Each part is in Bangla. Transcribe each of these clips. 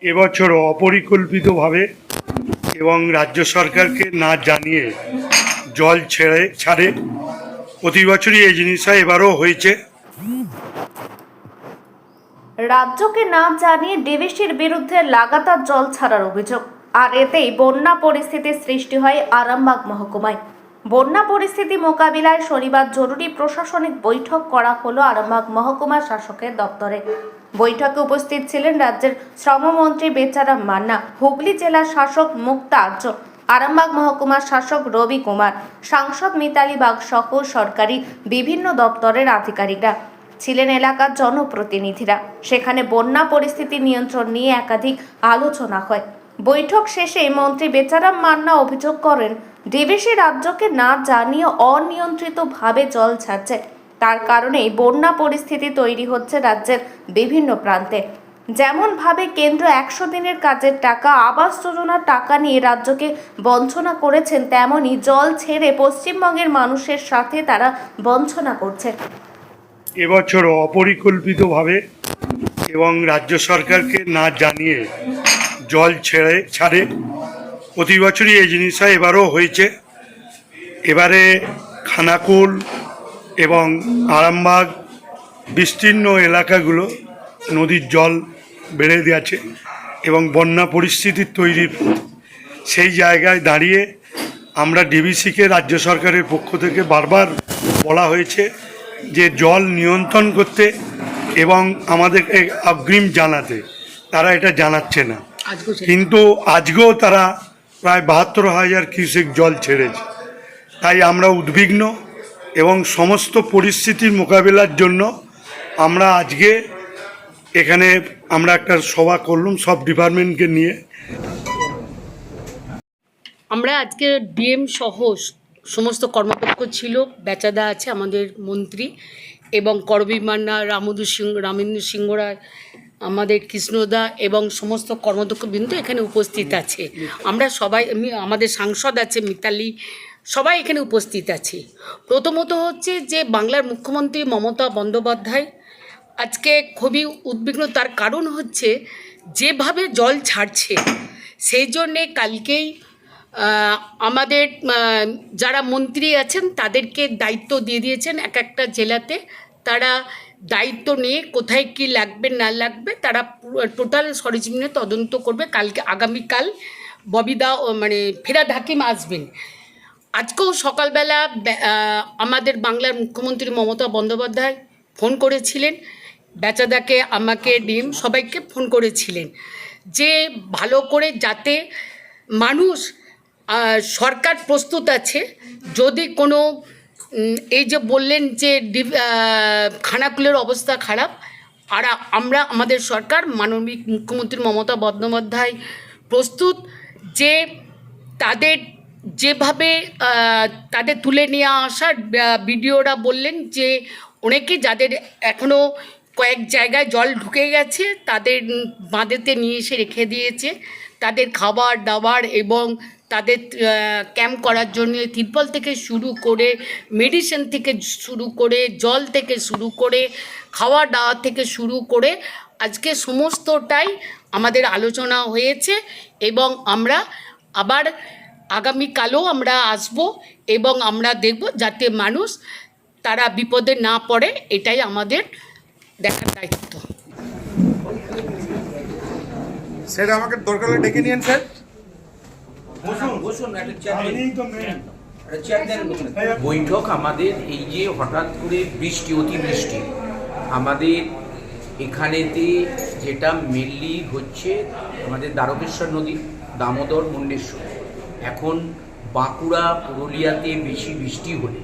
এবছর অপরিকল্পিতভাবে এবং রাজ্য সরকারকে না জানিয়ে জল ছাড়ে। প্রতি বছরই এই জিনিসটা এবারও হয়েছে। রাজ্যকে না জানিয়ে ডিভিসির বিরুদ্ধে লাগাতার জল ছাড়ার অভিযোগ, আর এতেই বন্যা পরিস্থিতির সৃষ্টি হয় আরামবাগ মহকুমায়। বন্যা পরিস্থিতি মোকাবিলায় শনিবার জরুরি প্রশাসনিক বৈঠক করা হলো আরামবাগ মহকুমা শাসকের দপ্তরে। বৈঠকে উপস্থিত ছিলেন রাজ্যের শ্রমমন্ত্রী বেচারাম মান্না, হুগলি জেলার শাসক মুক্তা আর্য, আরামবাগ মহকুমার শাসক রবি কুমার, সাংসদ মিতালি বাগ সহ সরকারি বিভিন্ন দপ্তরের আধিকারিকরা ছিলেন, এলাকার জনপ্রতিনিধিরা। সেখানে বন্যা পরিস্থিতি নিয়ন্ত্রণ নিয়ে একাধিক আলোচনা হয়। বৈঠক শেষে মন্ত্রী বেচারাম মান্না অভিযোগ করেন, ডিভিসি রাজ্যকে না জানিয়ে অনিয়ন্ত্রিতভাবে জল ছাড়ছে। তার কারণেই বন্যা পরিস্থিতি তৈরি হচ্ছে রাজ্যের বিভিন্ন প্রান্তে। যেমনভাবে কেন্দ্র 100 দিনের কাজের টাকা, আবাস যোজনার টাকা নিয়ে রাজ্যকে বঞ্চনা করেছেন, তেমনই জল ছেড়ে পশ্চিমবঙ্গের মানুষের সাথে তারা বঞ্চনা করছে। এবছর অপরিকল্পিতভাবে এবং রাজ্য সরকারকে না জানিয়ে জল ছাড়ে। প্রতি বছরই এই জিনিসটা এবারও হয়েছে। এবারে খানাকুল এবং আরামবাগ বিস্তীর্ণ এলাকাগুলো নদীর জল বেড়ে গেছে এবং বন্যা পরিস্থিতির তৈরির সেই জায়গায় দাঁড়িয়ে আমরা ডিভিসিকে রাজ্য সরকারের পক্ষ থেকে বারবার বলা হয়েছে যে জল নিয়ন্ত্রণ করতে এবং আমাদেরকে অগ্রিম জানাতে। তারা এটা জানাচ্ছে না, কিন্তু আজকেও তারা প্রায় 72,000 কিউসেক জল ছেড়েছে। তাই আমরা উদ্বিগ্ন এবং সমস্ত পরিস্থিতির মোকাবিলার জন্য আমরা আজকে এখানে আমরা একটা সভা করলাম সব ডিপার্টমেন্টকে নিয়ে। আমরা আজকে ডিএম সহ সমস্ত কর্মপক্ষ ছিল, বেচাদা আছে আমাদের মন্ত্রী, এবং করবী মান্না, রামেন্দ্র সিংহ রায়, আমাদের কৃষ্ণদা এবং সমস্ত কর্মদক্ষবৃন্দ এখানে উপস্থিত আছে। আমরা সবাই, আমাদের সাংসদ আছে মিতালি, সবাই এখানে উপস্থিত আছি। প্রথমত হচ্ছে যে বাংলার মুখ্যমন্ত্রী মমতা বন্দ্যোপাধ্যায় আজকে খুবই উদ্বিগ্ন। তার কারণ হচ্ছে যেভাবে জল ছাড়ছে, সেই জন্যে কালকেই আমাদের যারা মন্ত্রী আছেন তাদেরকে দায়িত্ব দিয়ে দিয়েছেন এক একটা জেলাতে। তারা দায়িত্ব নিয়ে কোথায় কি লাগবে না লাগবে তারা টোটাল সরেজমিনে তদন্ত করবে। কালকে আগামীকাল ববিদা মানে ফেরাদ হাকিম আসবেন। আজকেও সকালবেলা আমাদের বাংলার মুখ্যমন্ত্রী মমতা বন্দ্যোপাধ্যায় ফোন করেছিলেন, বেচাদাকে, আমাকে, ডিএম সবাইকে ফোন করেছিলেন যে ভালো করে যাতে মানুষ, সরকার প্রস্তুত আছে যদি কোনো এই যে বললেন যে খানাকুলের অবস্থা খারাপ, আর আমাদের সরকার মাননীয় মুখ্যমন্ত্রী মমতা বন্দ্যোপাধ্যায় প্রস্তুত যে তাদের যেভাবে তাদের তুলে নিয়ে আসার। বিডিওরা বললেন যে অনেকে যাদের এখনও কয়েক জায়গায় জল ঢুকে গেছে তাদের বাঁধেতে নিয়ে এসে রেখে দিয়েছে। তাদের খাবার দাবার এবং তাদের ক্যাম্প করার জন্য তিরপল থেকে শুরু করে, মেডিসিন থেকে শুরু করে, জল থেকে শুরু করে, খাওয়া দাওয়া থেকে শুরু করে আজকে সমস্তটাই আমাদের আলোচনা হয়েছে। এবং আমরা আবার আগামীকালও আমরা আসব এবং আমরা দেখব যাতে মানুষ তারা বিপদে না পড়ে, এটাই আমাদের দেখার দায়িত্ব। স্যার আমাকে দরকার হলে ডেকে নিয়েন স্যার। বৈঠক আমাদের এই যে হঠাৎ করে বৃষ্টি, অতিবৃষ্টি আমাদের এখানেতে যেটা মেনলি হচ্ছে আমাদের দ্বারকেশ্বর নদী, দামোদর, মুন্ডেশ্বর। এখন বাঁকুড়া, পুরুলিয়াতে বেশি বৃষ্টি হলে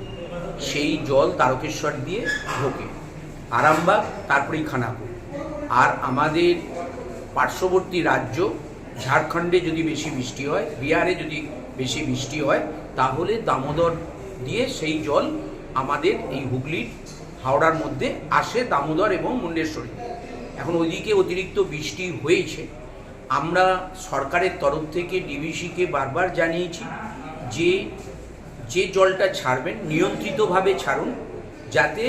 সেই জল দ্বারকেশ্বর দিয়ে ঢোকে, আরামবাগ, তারপরেই খানাকুল। আর আমাদের পার্শ্ববর্তী রাজ্য ঝাড়খণ্ডে যদি বেশি বৃষ্টি হয়, বিহারে যদি বেশি বৃষ্টি হয়, তাহলে দামোদর দিয়ে সেই জল আমাদের এই হুগলির, হাওড়ার মধ্যে আসে, দামোদর এবং মুন্ডেশ্বরে। এখন ওইদিকে অতিরিক্ত বৃষ্টি হয়েছে। আমরা সরকারের তরফ থেকে ডিভিসিকে বারবার জানিয়েছি যে জলটা ছাড়বেন নিয়ন্ত্রিতভাবে ছাড়ুন, যাতে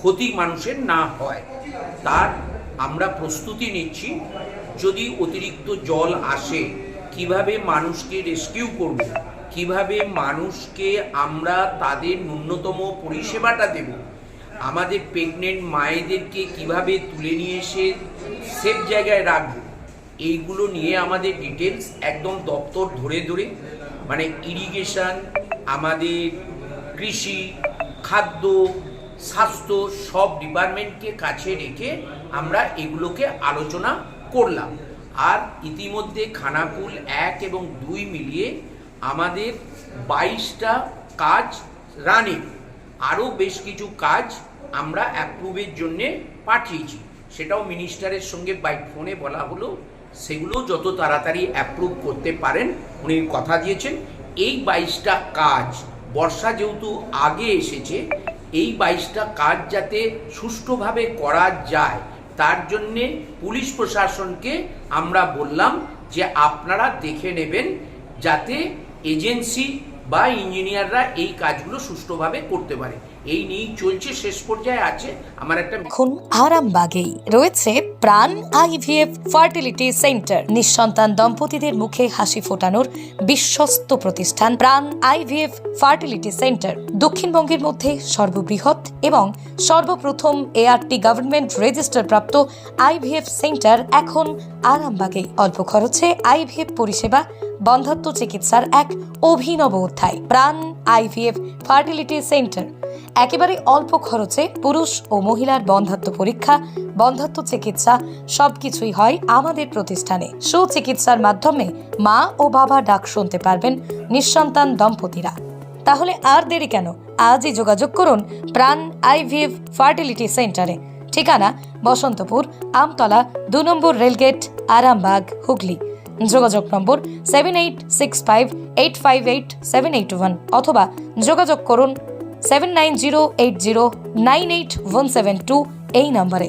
ক্ষতি মানুষের না হয়। তার আমরা প্রস্তুতি নিচ্ছি। যদি অতিরিক্ত জল আসে কিভাবে মানুষকে রেস্কিউ করব, কিভাবে মানুষকে আমরা তাদের ন্যূনতম পরিষেবাটা দেব, আমাদের প্রেগনেন্ট মায়েদেরকে কিভাবে তুলে নিয়ে এসে সেফ জায়গায় রাখব, এইগুলো নিয়ে আমাদের ডিটেলস একদম দপ্তর ধরে ধরে, মানে ইরিগেশন, আমাদের কৃষি, খাদ্য, স্বাস্থ্য সব ডিপার্টমেন্টকে কাছে রেখে আমরা এগুলোকে আলোচনা করলাম। আর ইতিমধ্যে খানাকুল 1 এবং 2 মিলিয়ে আমাদের 22টা কাজ রানিং, আরও বেশ কিছু কাজ আমরা অ্যাপ্রুভের জন্যে পাঠিয়েছি, সেটাও মিনিস্টারের সঙ্গে বাই ফোনে বলা হলো, সেগুলো যত তাড়াতাড়ি অ্যাপ্রুভ করতে পারেন উনি কথা দিয়েছেন। এই 22টা কাজ, বর্ষা যেহেতু আগে এসেছে, এই 22টা কাজ যাতে সুষ্ঠুভাবে করা যায় তার জন্যে পুলিশ প্রশাসনকে আমরা বললাম যে আপনারা দেখে নেবেন যাতে এজেন্সি বা ইঞ্জিনিয়াররা এই কাজগুলো সুষ্ঠুভাবে করতে পারে। এই নিয়েই চলছে, শেষ পর্যায়ে আছে আমার একটা। এখন আরামবাগেই রয়েছে প্রাণ আইভিএফ ফার্টিলিটি সেন্টার। নিঃসন্তান দম্পতিদের মুখে হাসি ফোটানোর বিশ্বস্ত প্রতিষ্ঠান প্রাণ আইভিএফ ফার্টিলিটি সেন্টার দক্ষিণবঙ্গের মধ্যে সর্ববৃহৎ এবং সর্বপ্রথম এআরটি গভর্নমেন্ট রেজিস্টার প্রাপ্ত আইভিএফ সেন্টার এখন আরামবাগেই। অল্প খরচে আইভিএফ পরিষেবা, বন্ধ্যাত্ব চিকিৎসার এক অভিনব অধ্যায়। প্রাণ আইভিএফ ফার্টিলিটি সেন্টার একেবারে অল্প খরচে পুরুষ ও মহিলার বন্ধ্যাত্ব পরীক্ষা, বন্ধ্যাত্ব চিকিৎসা সবকিছুই হয় আমাদের প্রতিষ্ঠানে। সুচিকিৎসার মাধ্যমে মা ও বাবা ডাক শুনতে পারবেন নিঃসন্তান দম্পতিরা। তাহলে আর দেরি কেন, আজই যোগাযোগ করুন প্রাণ আইভিএফ ফার্টিলিটি সেন্টারে। ঠিকানা বসন্তপুর, আমতলা, 2 নম্বর রেলগেট, আরামবাগ, হুগলি। যোগাযোগ নম্বর 7865858781 অথবা যোগাযোগ করুন 7908098172 এই নম্বরে।